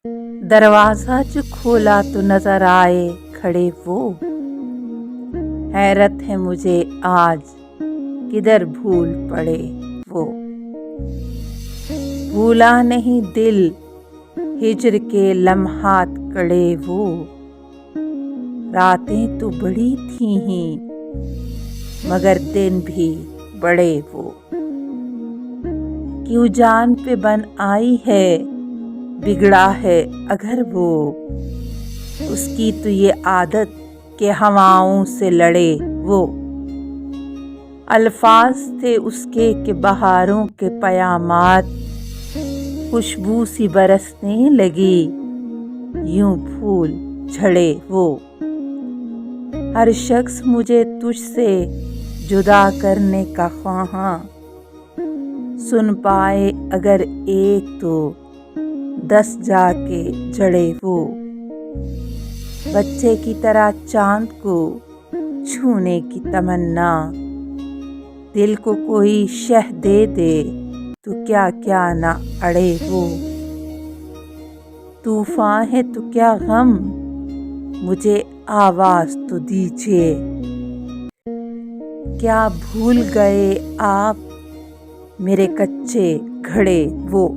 दरवाजा जो खोला तो नजर आए खड़े वो। हैरत है मुझे आज किधर भूल पड़े वो। भूला नहीं दिल हिज्र के लम्हात कड़े वो। रातें तो बड़ी थी ही मगर दिन भी बड़े वो। क्यों जान पे बन आई है बिगड़ा है अगर वो। उसकी तो ये आदत के हवाओं से लड़े वो। अल्फाज थे उसके कि बहारों के पयामात खुशबू सी बरसने लगी यूं फूल झड़े वो। हर शख्स मुझे तुझसे जुदा करने का ख्वाहां सुन पाए अगर एक तो 10 जाके जड़े वो। बच्चे की तरह चांद को छूने की तमन्ना दिल को कोई शह दे दे तो क्या क्या ना अड़े वो। तूफान है तो क्या गम मुझे आवाज तो दीजिए। क्या भूल गए आप मेरे कच्चे घड़े वो।